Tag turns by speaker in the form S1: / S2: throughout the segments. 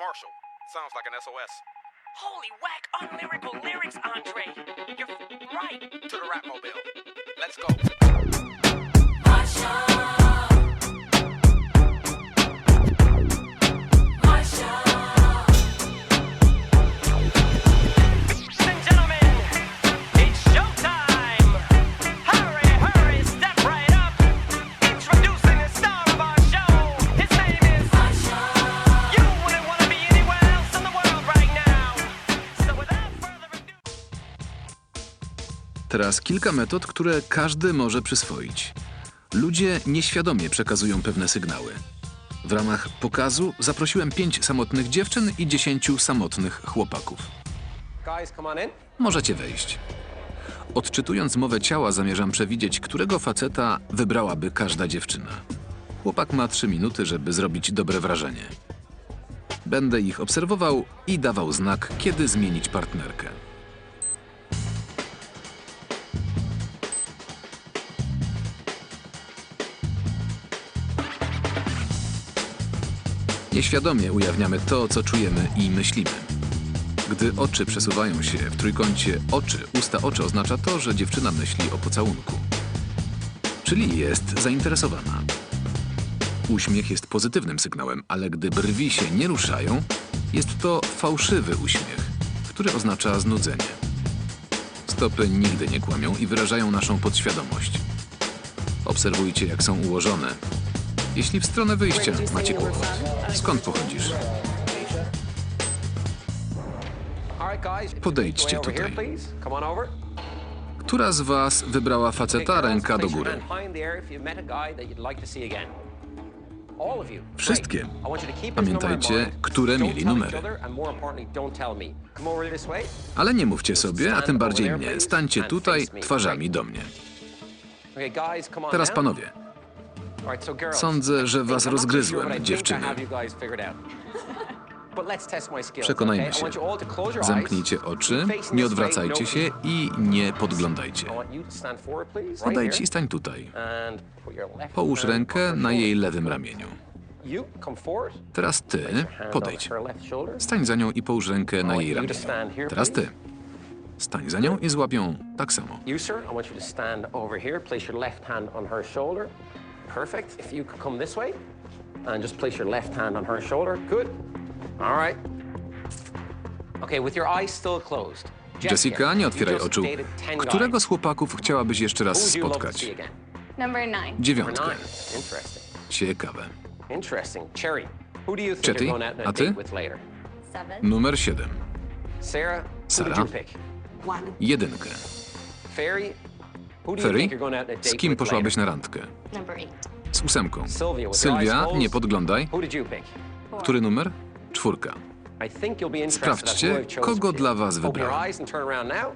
S1: Marshall. Sounds like an SOS.
S2: Holy whack, unlyrical lyrics, Andre. You're right.
S1: To the rap mobile. Let's go.
S3: Teraz kilka metod, które każdy może przyswoić. Ludzie nieświadomie przekazują pewne sygnały. W ramach pokazu zaprosiłem 5 samotnych dziewczyn i 10 samotnych chłopaków. Możecie wejść. Odczytując mowę ciała, zamierzam przewidzieć, którego faceta wybrałaby każda dziewczyna. Chłopak ma 3 minuty, żeby zrobić dobre wrażenie. Będę ich obserwował i dawał znak, kiedy zmienić partnerkę. Nieświadomie ujawniamy to, co czujemy i myślimy. Gdy oczy przesuwają się w trójkącie oczy, usta, oczy, oznacza to, że dziewczyna myśli o pocałunku. Czyli jest zainteresowana. Uśmiech jest pozytywnym sygnałem, ale gdy brwi się nie ruszają, jest to fałszywy uśmiech, który oznacza znudzenie. Stopy nigdy nie kłamią i wyrażają naszą podświadomość. Obserwujcie, jak są ułożone. Jeśli w stronę wyjścia macie kłopot, skąd pochodzisz? Podejdźcie tutaj. Która z was wybrała faceta, ręka do góry? Wszystkie. Pamiętajcie, które mieli numery. Ale nie mówcie sobie, a tym bardziej mnie. Stańcie tutaj twarzami do mnie. Teraz panowie. Sądzę, że was rozgryzłem, dziewczyny. Przekonajmy się. Zamknijcie oczy, nie odwracajcie się i nie podglądajcie. Podejdź i stań tutaj. Połóż rękę na jej lewym ramieniu. Teraz ty, podejdź. Stań za nią i połóż rękę na jej ramieniu. Teraz ty. Stań za nią i złap ją tak samo.
S4: Perfect. If you could come this way and just place your left hand on her shoulder. Good. All right. Okay, with your eyes still closed.
S3: Jessica, nie otwieraj oczu. Którego z chłopaków chciałabyś jeszcze raz spotkać?
S5: Number 9.
S3: 9.
S4: Interesting.
S3: Ciekawe.
S4: Interesting. Cherry. Who do you think
S3: Chetty,
S4: you're going out on
S3: a
S4: a
S3: ty?
S4: date with later?
S5: 7.
S3: Numer 7.
S4: Sarah. Who did
S3: Sara.
S4: you pick?
S3: 1.
S4: Fairy. Who do you
S3: Ferry,
S4: think you're going out on a date
S3: z kim
S4: with
S3: poszłabyś
S4: later?
S3: na randkę?
S5: Number 8.
S3: Z 8.
S4: Sylwia,
S3: Nie podglądaj.
S4: Who did you pick?
S3: Który numer? 4.
S4: I think you'll be interested.
S3: Sprawdźcie,
S4: That's who I've chosen
S3: kogo
S4: for you.
S3: dla was
S4: Open your
S3: wybrałem.
S4: eyes and turn around now.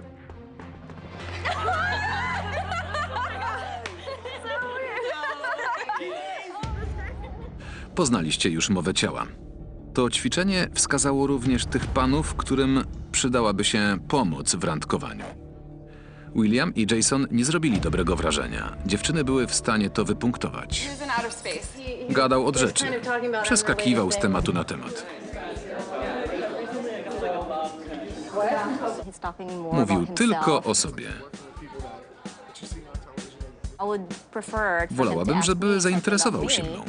S3: Poznaliście już mowę ciała. To ćwiczenie wskazało również tych panów, którym przydałaby się pomoc w randkowaniu. William i Jason nie zrobili dobrego wrażenia. Dziewczyny były w stanie to wypunktować. Gadał od rzeczy. Przeskakiwał z tematu na temat. Mówił tylko o sobie. Wolałabym, żeby zainteresował się mną.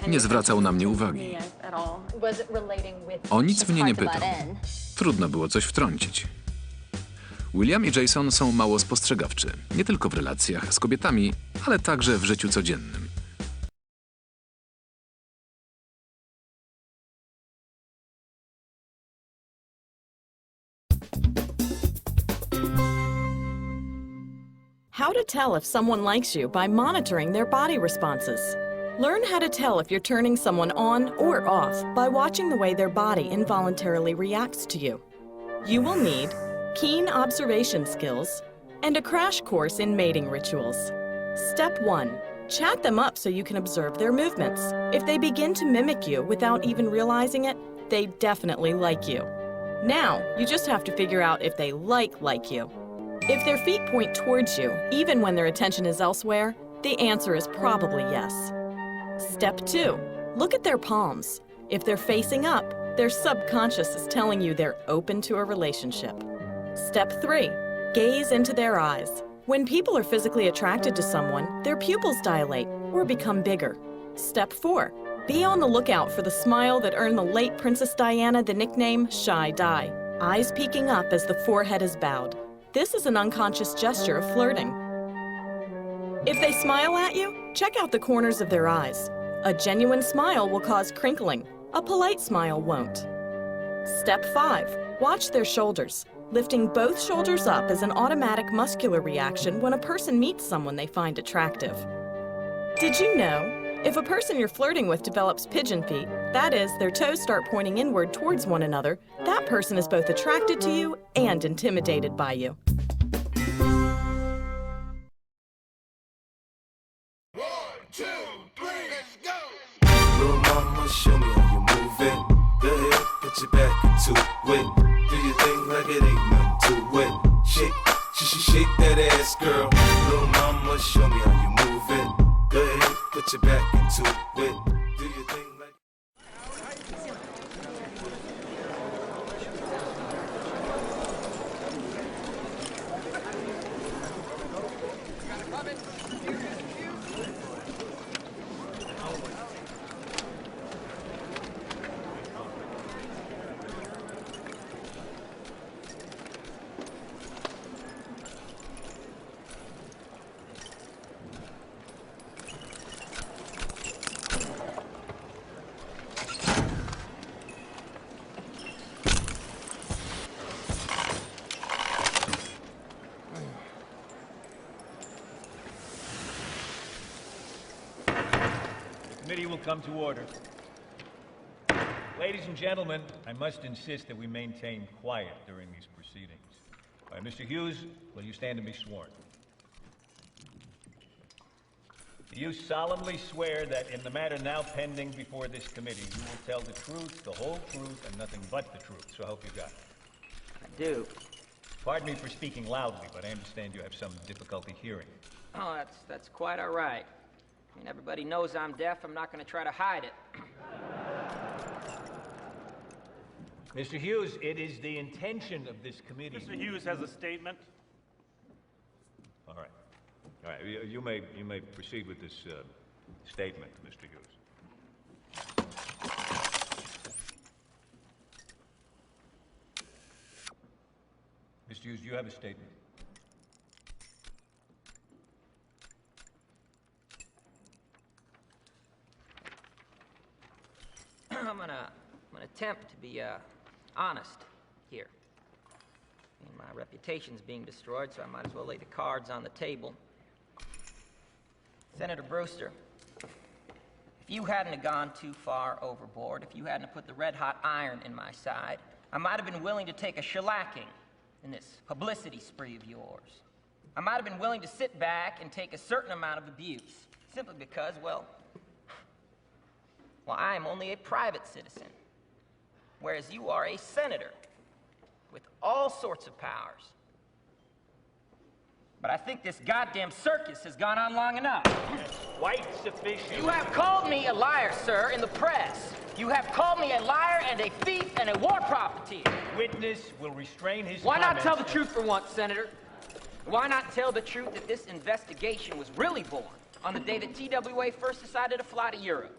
S3: Nie zwracał na mnie uwagi. O nic mnie nie pytał. Trudno było coś wtrącić. William i Jason są mało spostrzegawczy. Nie tylko w relacjach z kobietami, ale także w życiu codziennym.
S6: How to tell if someone likes you by monitoring their body responses. Learn how to tell if you're turning someone on or off by watching the way their body involuntarily reacts to you. You will need keen observation skills and a crash course in mating rituals. Step 1. Chat them up so you can observe their movements. If they begin to mimic you without even realizing it, they definitely like you. Now, you just have to figure out if they like you. If their feet point towards you, even when their attention is elsewhere, the answer is probably yes. Step 2. Look at their palms. If they're facing up, their subconscious is telling you they're open to a relationship. Step 3. Gaze into their eyes. When people are physically attracted to someone, their pupils dilate or become bigger. Step 4. Be on the lookout for the smile that earned the late Princess Diana the nickname Shy Di. Eyes peeking up as the forehead is bowed. This is an unconscious gesture of flirting. If they smile at you, check out the corners of their eyes. A genuine smile will cause crinkling. A polite smile won't. Step 5. Watch their shoulders. Lifting both shoulders up is an automatic muscular reaction when a person meets someone they find attractive. Did you know? If a person you're flirting with develops pigeon feet, that is, their toes start pointing inward towards one another, that person is both attracted to you and intimidated by you.
S7: 1, 2, 3, let's go! Little mama, show me how you move it. Go ahead, put your back into it. Do your thing like it ain't nothing to it. Shake that ass, girl. Little mama, show me how you move it. Go ahead, put your back into it. Do your thing like...
S8: The committee will come to order. Ladies and gentlemen, I must insist that we maintain quiet during these proceedings. Mr. Hughes, will you stand and be sworn? Do you solemnly swear that in the matter now pending before this committee, you will tell the truth, the whole truth, and nothing but the truth? So help you God.
S2: I do.
S8: Pardon me for speaking loudly, but I understand you have some difficulty hearing.
S2: Oh, that's quite all right. I mean, everybody knows I'm deaf. I'm not going to try to hide it.
S8: Mr. Hughes, it is the intention of this committee...
S9: Mr. Hughes has a statement.
S8: All right. All right, you may proceed with this statement, Mr. Hughes. Mr. Hughes, do you have a statement?
S2: I'm gonna attempt to be honest here. I mean, my reputation's being destroyed, so I might as well lay the cards on the table. Senator Brewster, if you hadn't have gone too far overboard, if you hadn't have put the red-hot iron in my side, I might have been willing to take a shellacking in this publicity spree of yours. I might have been willing to sit back and take a certain amount of abuse, simply because, well, I am only a private citizen, whereas you are a senator with all sorts of powers. But I think this goddamn circus has gone on long enough.
S8: That's quite sufficient.
S2: You have called me a liar, sir, in the press. You have called me a liar and a thief and a war profiteer.
S8: Witness will restrain his
S2: Why not
S8: comments.
S2: tell the truth for once, Senator? Why not tell the truth that this investigation was really born on the day that TWA first decided to fly to Europe?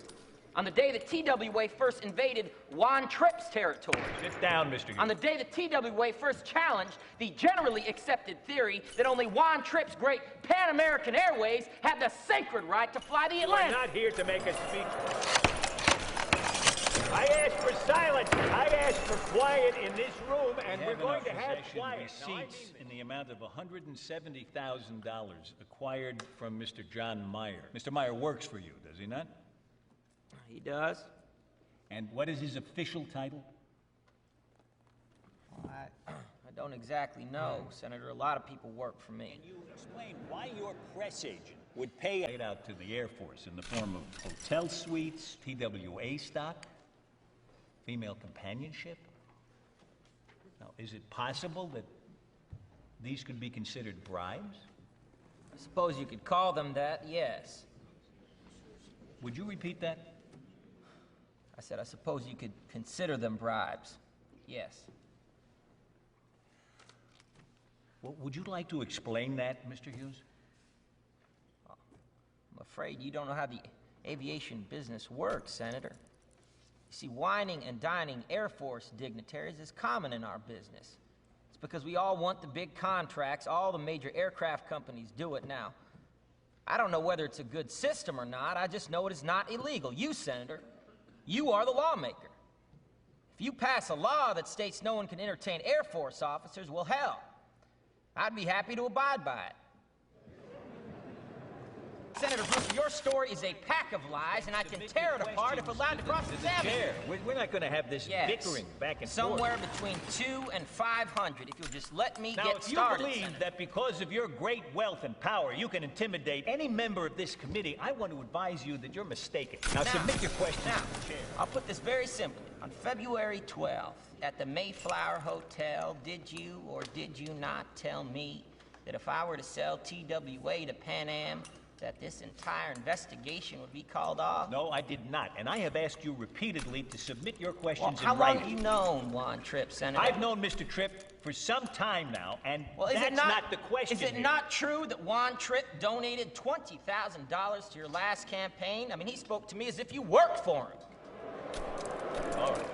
S2: On the day that TWA first invaded Juan Tripp's territory.
S8: Sit down, Mr. Hughes.
S2: On the day that TWA first challenged the generally accepted theory that only Juan Tripp's great Pan American Airways had the sacred right to fly the Atlantic.
S8: I'm not here to make a speech. I asked for silence. I asked for quiet in this room, and we're going to have quiet. Receipts in the amount of $170,000 acquired from Mr. John Meyer. Mr. Meyer works for you, does he not?
S2: He does.
S8: And what is his official title?
S2: I don't exactly know, Senator. A lot of people work for me.
S8: Can you explain why your press agent would pay paid out to the Air Force in the form of hotel suites, TWA stock, female companionship? Now, is it possible that these could be considered bribes?
S2: I suppose you could call them that, yes.
S8: Would you repeat that?
S2: I said, I suppose you could consider them bribes. Yes.
S8: Well, would you like to explain that, Mr. Hughes?
S2: I'm afraid you don't know how the aviation business works, Senator. You see, whining and dining Air Force dignitaries is common in our business. It's because we all want the big contracts. All the major aircraft companies do it now. I don't know whether it's a good system or not. I just know it is not illegal. You, Senator, you are the lawmaker. If you pass a law that states no one can entertain Air Force officers, well, hell, I'd be happy to abide by it. Senator Brewster, your story is a pack of lies, and I can tear it apart if allowed to cross-examine.
S8: Chair, we're not going to have this bickering back and
S2: Somewhere
S8: forth.
S2: between 2 and 500, if you'll just let me
S8: Now,
S2: get
S8: if
S2: started,
S8: you believe
S2: Senator.
S8: that because of your great wealth and power, you can intimidate any member of this committee, I want to advise you that you're mistaken. Now, submit your question
S2: Now,
S8: to the chair.
S2: I'll put this very simply. On February 12th, at the Mayflower Hotel, did you or did you not tell me that if I were to sell TWA to Pan Am, that this entire investigation would be called off?
S8: No, I did not. And I have asked you repeatedly to submit your
S2: Well,
S8: questions
S2: how
S8: in
S2: long
S8: writing.
S2: have you known Juan Tripp, Senator?
S8: I've known Mr. Tripp for some time now, and
S2: Well, is
S8: that's
S2: it
S8: not the question
S2: Is it
S8: here.
S2: not true that Juan Tripp donated $20,000 to your last campaign? I mean, he spoke to me as if you worked for him.
S8: All right.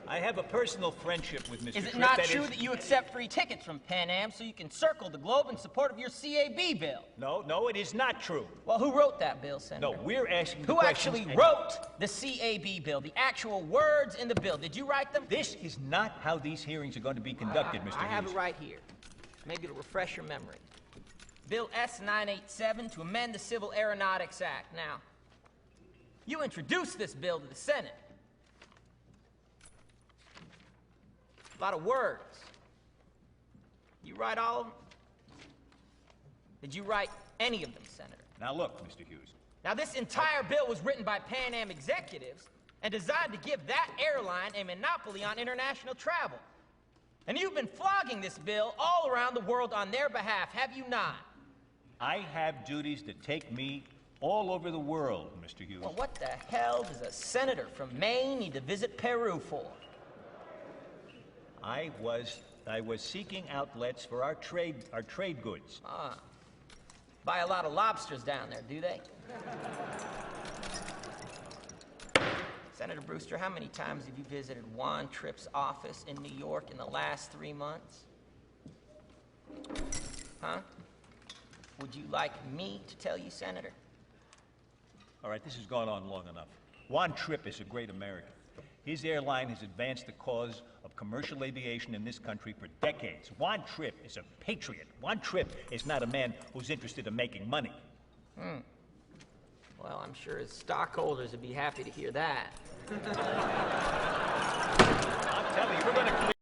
S8: I have a personal friendship with Mr.
S2: Is it
S8: Tripp.
S2: not true that you accept free tickets from Pan Am so you can circle the globe in support of your CAB bill?
S8: No, it is not true.
S2: Well, who wrote that bill, Senator?
S8: No, we're asking the
S2: Who
S8: questions
S2: actually
S8: and-
S2: wrote the CAB bill, the actual words in the bill? Did you write them?
S8: This is not how these hearings are going to be conducted, Mr.
S2: I have
S8: Hughes.
S2: it right here. Maybe it'll refresh your memory. Bill S-987 to amend the Civil Aeronautics Act. Now, you introduced this bill to the Senate. A lot of words. You write all of them? Did you write any of them, Senator?
S8: Now look, Mr. Hughes.
S2: Now, this entire bill was written by Pan Am executives and designed to give that airline a monopoly on international travel. And you've been flogging this bill all around the world on their behalf, have you not?
S8: I have duties that take me all over the world, Mr. Hughes.
S2: Well, what the hell does a senator from Maine need to visit Peru for?
S8: I was seeking outlets for our trade goods.
S2: Buy a lot of lobsters down there, do they? Senator Brewster, how many times have you visited Juan Tripp's office in New York in the last 3 months? Huh? Would you like me to tell you, Senator?
S8: All right, this has gone on long enough. Juan Tripp is a great American. His airline has advanced the cause of commercial aviation in this country for decades. Juan Tripp is a patriot. Juan Tripp is not a man who's interested in making money.
S2: Well, I'm sure his stockholders would be happy to hear that.
S8: I'm telling you, we're going to